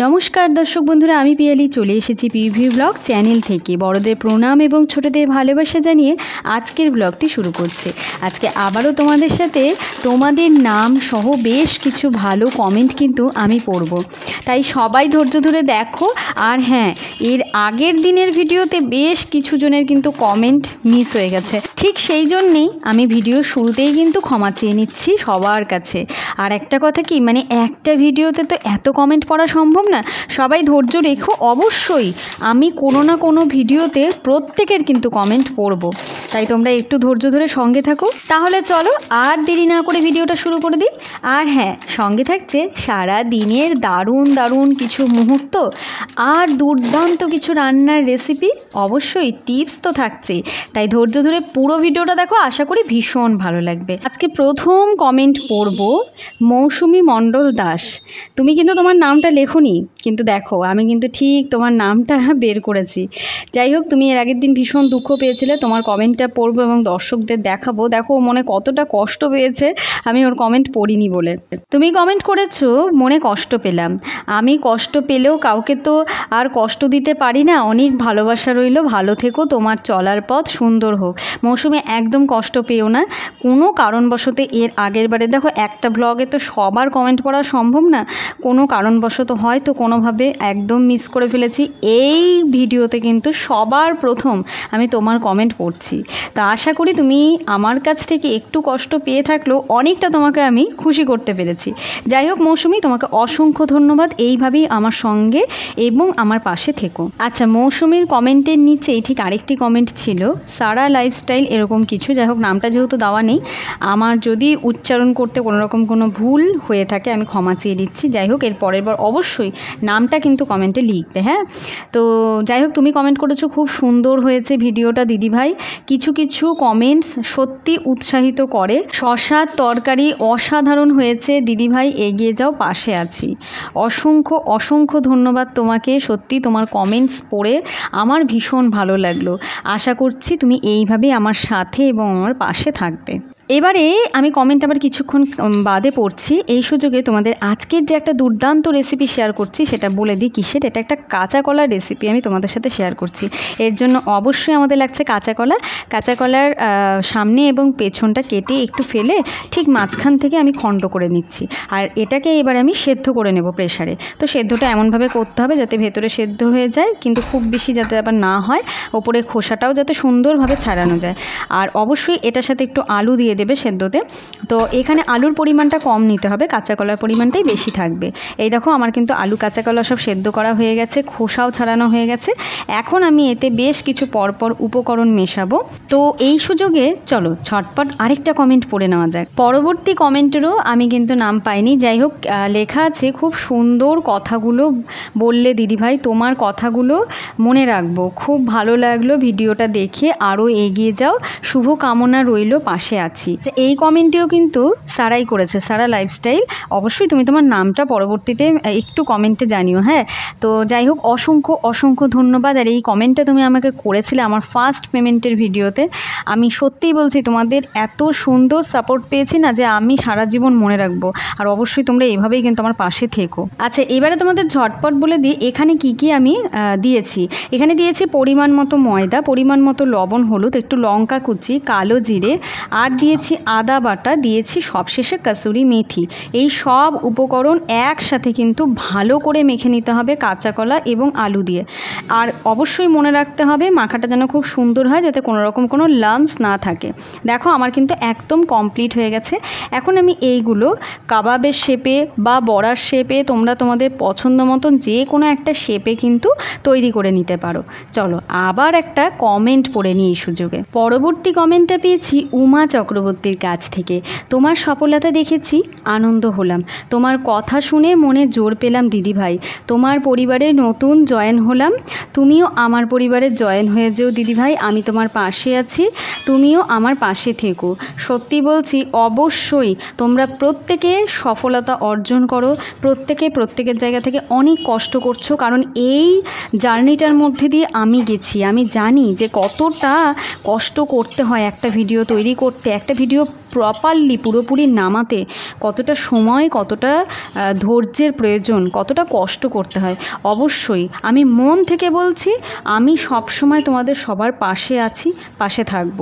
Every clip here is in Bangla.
নমস্কার দর্শক বন্ধুরা, আমি পিয়ালি চলে এসেছি পিভি ব্লগ চ্যানেল থেকে। বড়দের প্রণাম এবং ছোটদের ভালোবাসা জানিয়ে আজকের ব্লগটি শুরু করছে। আজকে আবারও তোমাদের সাথে তোমাদের নাম সহ বেশ কিছু ভালো কমেন্ট কিন্তু আমি পড়ব, তাই সবাই ধৈর্য ধরে দেখো। আর হ্যাঁ, এর আগের দিনের ভিডিওতে বেশ কিছু জনের কিন্তু কমেন্ট মিস হয়ে গেছে, ঠিক সেই জন্যেই আমি ভিডিও শুরুতেই কিন্তু ক্ষমা চেয়ে নিচ্ছি সবার কাছে। আর একটা কথা কি, মানে একটা ভিডিওতে তো এত কমেন্ট পড়া সম্ভব না, সবাই ধৈর্য রেখো। অবশ্যই আমি কোনো না কোনো ভিডিওতে প্রত্যেকের কিন্তু কমেন্ট পড়ব, তাই তোমরা একটু ধৈর্য ধরে সঙ্গে থাকো। তাহলে চলো আর দেরি না করে ভিডিওটা শুরু করে দিই। আর হ্যাঁ, সঙ্গে থাকছে সারা দিনের দারুণ দারুণ কিছু মুহূর্ত আর দুর্দান্ত কিছু রান্নার রেসিপি, অবশ্যই টিপস তো থাকছেই। তাই ধৈর্য ধরে পুরো ভিডিওটা দেখো, আশা করি ভীষণ ভালো লাগবে। আজকে প্রথম কমেন্ট পড়ব মৌসুমী মণ্ডল দাস। তুমি কিন্তু তোমার নামটা লেখোনি, কিন্তু দেখো আমি কিন্তু ঠিক তোমার নামটা বের করেছি। যাই হোক, তুমি এর আগের দিন ভীষণ দুঃখ পেয়েছিলে, তোমার কমেন্টটা পড়বো এবং দর্শকদের দেখাবো। দেখো মনে কতটা কষ্ট পেয়েছে আমি ওর কমেন্ট পড়িনি বলে। তুমি কমেন্ট করেছো মনে কষ্ট পেলাম। আমি কষ্ট পেলেও কাউকে তো আর কষ্ট দিতে পারি না। অনেক ভালোবাসা রইলো, ভালো থেকো, তোমার চলার পথ সুন্দর হোক। মৌসুমী একদম কষ্ট পেও না কোনো কারণবশত। এর আগের বারে দেখো একটা ব্লগে তো সবার কমেন্ট পড়া সম্ভব না, কোনো কারণবশত হয়তো কোনোভাবে একদম মিস করে ফেলেছি। এই ভিডিওতে কিন্তু সবার প্রথম আমি তোমার কমেন্ট পড়ছি, তা আশা করি তুমি আমার কাছ থেকে একটু কষ্ট পেয়ে থাকলেও অনেকটা তোমাকে আমি খুশি করতে পেরেছি। যাই হোক মৌসুমী, তোমাকে অসংখ্য ধন্যবাদ, এইভাবেই আমার সঙ্গে এবং আমার পাশে থেকো। আচ্ছা, মৌসুমীর কমেন্টের নিচেই ঠিক আরেকটি কমেন্ট ছিল, সারা লাইফস্টাইল এরকম কিছু। যাই হোক, নামটা যেহেতু দেওয়া নেই, আমার যদি উচ্চারণ করতে কোনোরকম কোনো ভুল হয়ে থাকে আমি ক্ষমা চেয়ে দিচ্ছি। যাই হোক, এর পরের বার অবশ্যই নামটা কিন্তু কমেন্টে লিখবে, হ্যাঁ। তো যাই হোক, তুমি কমেন্ট করেছো খুব সুন্দর হয়েছে ভিডিওটা দিদিভাই। কিছু কিছু কমেন্টস সত্যি উৎসাহিত করে। শশার তরকারি অসাধারণ হয়েছে দিদিভাই, এগিয়ে যাও, পাশে আছি। অসংখ্য অসংখ্য ধন্যবাদ তোমাকে। সত্যি তোমার কমেন্টস পড়ে আমার ভীষণ ভালো লাগলো। আশা করছি তুমি এইভাবেই আমার সাথে এবং আমার পাশে থাকবে। এবারে আমি কমেন্ট আবার কিছুক্ষণ বাদে পড়ছি। এই সুযোগে তোমাদের আজকের যে একটা দুর্দান্ত রেসিপি শেয়ার করছি সেটা বলে দিই কিসের। এটা একটা কাঁচা কলার রেসিপি আমি তোমাদের সাথে শেয়ার করছি। এর জন্য অবশ্যই আমাদের লাগছে কাঁচা কলা। কাঁচা কলার সামনে এবং পেছনটা কেটে একটু ফেলে ঠিক মাঝখান থেকে আমি খণ্ড করে নিচ্ছি। আর এটাকে এবার আমি সেদ্ধ করে নেব প্রেশারে। তো সেদ্ধটা এমনভাবে করতে হবে যাতে ভেতরে সেদ্ধ হয়ে যায়, কিন্তু খুব বেশি যাতে আবার না হয়, ওপরে খোসাটাও যাতে সুন্দরভাবে ছাড়ানো যায়। আর অবশ্যই এটার সাথে একটু আলু দিয়ে দেবে সেদ্ধতে। তো এখানে আলুর পরিমাণটা কম নিতে হবে, কাঁচা কলার পরিমাণটাই বেশি থাকবে। এই দেখো আমার কিন্তু আলু কাঁচা কলা সব সেদ্ধ করা হয়ে গেছে, খোসাও ছাড়ানো হয়ে গেছে। এখন আমি এতে বেশ কিছু পরপর উপকরণ মেশাবো। তো এই সুযোগে চলো ঝটপট আরেকটা কমেন্ট পড়ে নেওয়া যাক। পরবর্তী কমেন্টেরও আমি কিন্তু নাম পাইনি। যাই হোক, লেখা আছে খুব সুন্দর কথাগুলো বললে দিদিভাই, তোমার কথাগুলো মনে রাখবো। খুব ভালো লাগলো ভিডিওটা দেখে, আরও এগিয়ে যাও, শুভ কামনা রইল, পাশে আছি। এই কমেন্টেও কিন্তু সারাই করেছে, সারা লাইফস্টাইল। অবশ্যই তুমি তোমার নামটা পরবর্তীতে একটু কমেন্টে জানিও, হ্যাঁ। তো যাই হোক, অসংখ্য অসংখ্য ধন্যবাদ। আর এই কমেন্টটা তুমি আমাকে করেছিলে আমার ফার্স্ট পেমেন্টের ভিডিওতে। আমি সত্যিই বলছি তোমাদের এত সুন্দর সাপোর্ট পেয়েছি না, যে আমি সারা জীবন মনে রাখবো। আর অবশ্যই তোমরা এইভাবেই কিন্তু আমার পাশে থেকো। আচ্ছা, এবারে তোমাদের ঝটপট বলে দিই এখানে কি কি আমি দিয়েছি। এখানে দিয়েছি পরিমাণ মতো ময়দা, পরিমাণ মতো লবণ, হলুদ, একটু লঙ্কা কুচি, কালো জিরে, আর দিয়েছি আদা বাটা, দিয়েছি সবশেষে কাসুরি মেথি। এই সব উপকরণ একসাথে কিন্তু ভালো করে মেখে নিতে হবে কাঁচা কলা এবং আলু দিয়ে। আর অবশ্যই মনে রাখতে হবে মাখাটা যেন খুব সুন্দর হয়, যাতে কোনো রকম কোনো লাম্পস না থাকে। দেখো আমার কিন্তু একদম কমপ্লিট হয়ে গেছে। এখন আমি এইগুলো কাবাবের শেপে বা বড়ার শেপে, তোমরা তোমাদের পছন্দ মতন যে কোনো একটা শেপে কিন্তু তৈরি করে নিতে পারো। চলো আবার একটা কমেন্ট পড়ে নিই এই সুযোগে। পরবর্তী কমেন্টটা পেয়েছি উমা চক্রবর্তীর কাছ থেকে। তোমার সফলতা দেখেছি, আনন্দ হলাম। তোমার কথা শুনে মনে জোর পেলাম দিদিভাই। তোমার পরিবারে নতুন জয়েন হলাম, তুমিও আমার পরিবারে জয়েন হয়ে যেও দিদিভাই, আমি তোমার পাশে আছি, তুমিও আমার পাশে থেকো। সত্যি বলছি, অবশ্যই তোমরা প্রত্যেকে সফলতা অর্জন করো, প্রত্যেকের জায়গা থেকে অনেক কষ্ট করছো, কারণ এই জার্নিটার মধ্যে দিয়ে আমি গেছি। আমি জানি যে কতটা কষ্ট করতে হয় একটা ভিডিও তৈরি করতে, একটা ভিডিও প্রপারলি পুরোপুরি নামাতে কতটা সময়, কতটা ধৈর্যের প্রয়োজন, কতটা কষ্ট করতে হয়। অবশ্যই আমি মন থেকে বলছি, আমি সবসময় তোমাদের সবার পাশে আছি, পাশে থাকব।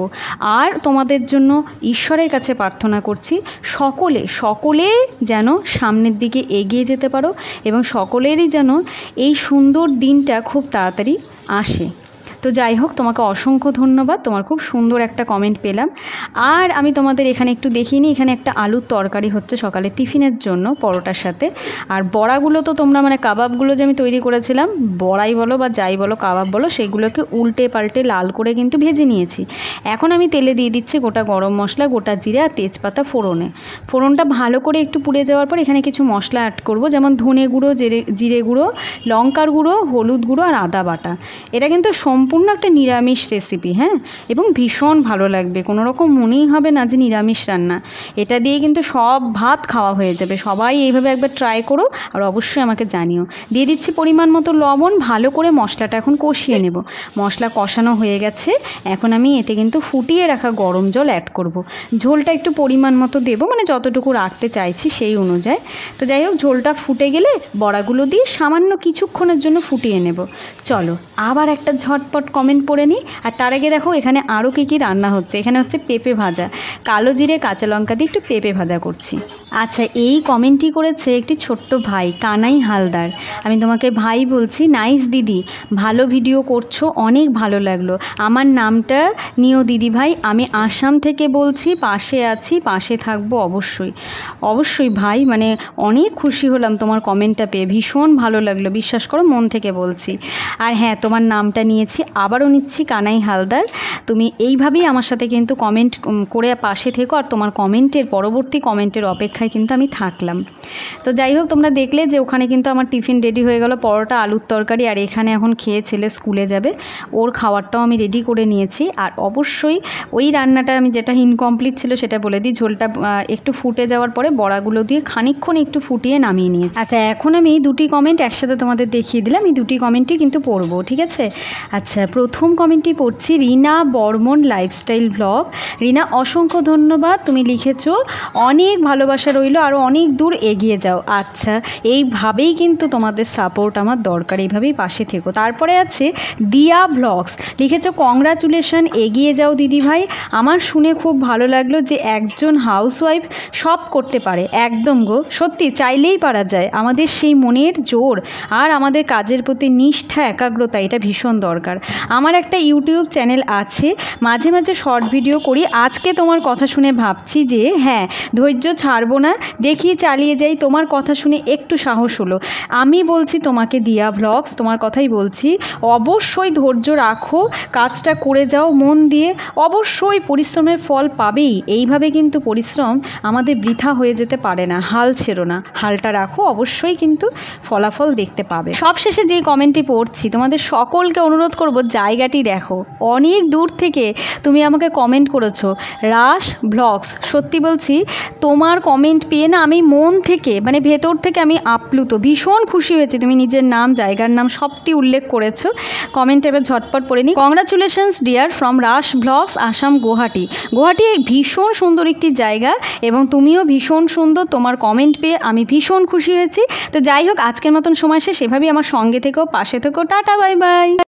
আর তোমাদের জন্য ঈশ্বরের কাছে প্রার্থনা করছি সকলে যেন সামনের দিকে এগিয়ে যেতে পারো এবং সকলেরই যেন এই সুন্দর দিনটা খুব তাড়াতাড়ি আসে। তো যাই হোক, তোমাকে অসংখ্য ধন্যবাদ, তোমার খুব সুন্দর একটা কমেন্ট পেলাম। আর আমি তোমাদের এখানে একটু দেখিনি, এখানে একটা আলুর তরকারি হচ্ছে সকালে টিফিনের জন্য পরোটার সাথে। আর বড়াগুলো তো তোমরা মানে কাবাবগুলো যে আমি তৈরি করেছিলাম, বড়াই বলো বা যাই বলো, কাবাব বলো, সেগুলোকে উল্টে পাল্টে লাল করে কিন্তু ভেজে নিয়েছি। এখন আমি তেলে দিয়ে দিচ্ছি গোটা গরম মশলা, গোটা জিরে আর তেজপাতা ফোড়নটা ভালো করে একটু পুড়ে যাওয়ার পর এখানে কিছু মশলা অ্যাড করব, যেমন ধনে গুঁড়ো, জিরে গুঁড়ো, লঙ্কার গুঁড়ো, হলুদ গুঁড়ো আর আদা বাটা। এটা কিন্তু সম্পূর্ণ একটা নিরামিষ রেসিপি, হ্যাঁ, এবং ভীষণ ভালো লাগবে, কোনো রকম মনেই হবে না যে নিরামিষ রান্না। এটা দিয়ে কিন্তু সব ভাত খাওয়া হয়ে যাবে। সবাই এইভাবে একবার ট্রাই করো আর অবশ্যই আমাকে জানিও। দিয়ে দিচ্ছি পরিমাণ মতো লবণ, ভালো করে মশলাটা এখন কষিয়ে নেব। মশলা কষানো হয়ে গেছে, এখন আমি এতে কিন্তু ফুটিয়ে রাখা গরম জল অ্যাড করব। ঝোলটা একটু পরিমাণ মতো দেবো, মানে যতটুকু রাখতে চাইছি সেই অনুযায়ী। তো যাই হোক, ঝোলটা ফুটে গেলে বড়াগুলো দিয়ে সামান্য কিছুক্ষণের জন্য ফুটিয়ে নেব। চলো আবার একটা ঝটপট কমেন্ট পড়ে নিই। আর তার আগে দেখো এখানে আরও কী রান্না হচ্ছে। এখানে হচ্ছে পেঁপে ভাজা, কালো জিরে কাঁচা লঙ্কা দিয়ে একটু পেঁপে ভাজা করছি। আচ্ছা, এই কমেন্টটি করেছে একটি ছোট্ট ভাই, কানাই হালদার। আমি তোমাকে ভাই বলছি। নাইস দিদি, ভালো ভিডিও করছো, অনেক ভালো লাগলো। আমার নামটা নিও দিদি ভাই, আমি আসাম থেকে বলছি, পাশে আছি, পাশে থাকবো অবশ্যই ভাই। মানে অনেক খুশি হলাম তোমার কমেন্টটা পেয়ে, ভীষণ ভালো লাগলো, বিশ্বাস করো, মন থেকে বলছি। আর হ্যাঁ, তোমার নামটা নিয়েছি, আবারও নিচ্ছি, কানাই হালদার। তুমি এইভাবেই আমার সাথে কিন্তু কমেন্ট করে পাশে থেকো, আর তোমার পরবর্তী কমেন্টের অপেক্ষায় কিন্তু আমি থাকলাম। তো যাই হোক, তোমরা দেখলে যে ওখানে কিন্তু আমার টিফিন রেডি হয়ে গেল, পরোটা, আলুর তরকারি। আর এখানে এখন খেয়ে ছেলে স্কুলে যাবে, ওর খাবারটাও আমি রেডি করে নিয়েছি। আর অবশ্যই ওই রান্নাটা আমি যেটা ইনকমপ্লিট ছিল সেটা বলে দিই, ঝোলটা একটু ফুটে যাওয়ার পরে বড়াগুলো দিয়ে খানিকক্ষণ একটু ফুটিয়ে নামিয়ে নিয়েছি। আচ্ছা, এখন আমি দুটি কমেন্ট একসাথে তোমাদের দেখিয়ে দিলাম, এই দুটি কমেন্টই কিন্তু পড়বো, ঠিক আছে? আচ্ছা, প্রথম কমেন্টটি পড়ছি, রিনা বর্মন লাইফস্টাইল ব্লগ। রিনা, অসংখ্য ধন্যবাদ, তুমি লিখেছো, অনেক ভালোবাসা রইল, আরও অনেক দূর এগিয়ে যাও। আচ্ছা, এইভাবেই কিন্তু তোমাদের সাপোর্ট আমার দরকার, এইভাবেই পাশে থেকো। তারপরে আছে দিয়া ব্লগস, লিখেছো, কংগ্রাচুলেশন, এগিয়ে যাও দিদিভাই। আমার শুনে খুব ভালো লাগলো যে একজন হাউসওয়াইফ সব করতে পারে। একদম গো, সত্যি চাইলেই পারা যায়। আমাদের সেই মনের জোর আর আমাদের কাজের প্রতি নিষ্ঠা, একাগ্রতা, এটা ভীষণ দরকার। আমার একটা ইউটিউব চ্যানেল আছে, মাঝে মাঝে শর্ট ভিডিও করি। আজকে তোমার কথা শুনে ভাবছি যে হ্যাঁ, ধৈর্য ছাড়বো না, দেখি চালিয়ে যাই। তোমার কথা শুনে একটু সাহস হলো। আমি বলছি তোমাকে, দিয়া ব্লগস, তোমার কথাই বলছি, অবশ্যই ধৈর্য রাখো, কাজটা করে যাও মন দিয়ে, অবশ্যই পরিশ্রমের ফল পাবেই। এইভাবে কিন্তু পরিশ্রম আমাদের বৃথা হয়ে যেতে পারে না। হাল ছেড়ো না, হালটা রাখো, অবশ্যই কিন্তু ফলাফল দেখতে পাবে। সবশেষে যে কমেন্টটি পড়ছি, তোমাদের সকলকে অনুরোধ করব, জায়গাটি দেখো, অনেক দূর থেকে তুমি আমাকে কমেন্ট করেছো, রাশ ব্লগস। সত্যি বলছি, তোমার কমেন্ট পেয়ে না আমি মন থেকে, মানে ভেতর থেকে আমি আপ্লুত, ভীষণ খুশি হয়েছি। তুমি নিজের নাম, জায়গার নাম সবটি উল্লেখ করেছো। কমেন্ট এবার ঝটপট পড়ে নি। Congratulations dear from Rush Blogs, Assam, Guwahati. Guwahati ভীষণ সুন্দর একটি জায়গা এবং তুমিও ভীষণ সুন্দর। তোমার কমেন্ট পেয়ে আমি ভীষণ খুশি হয়েছি। তো যাই হোক, আজকের মতন সময় শেষ। এভাবেই আমার সঙ্গে থেকো, পাশে থেকো। Tata, bye bye.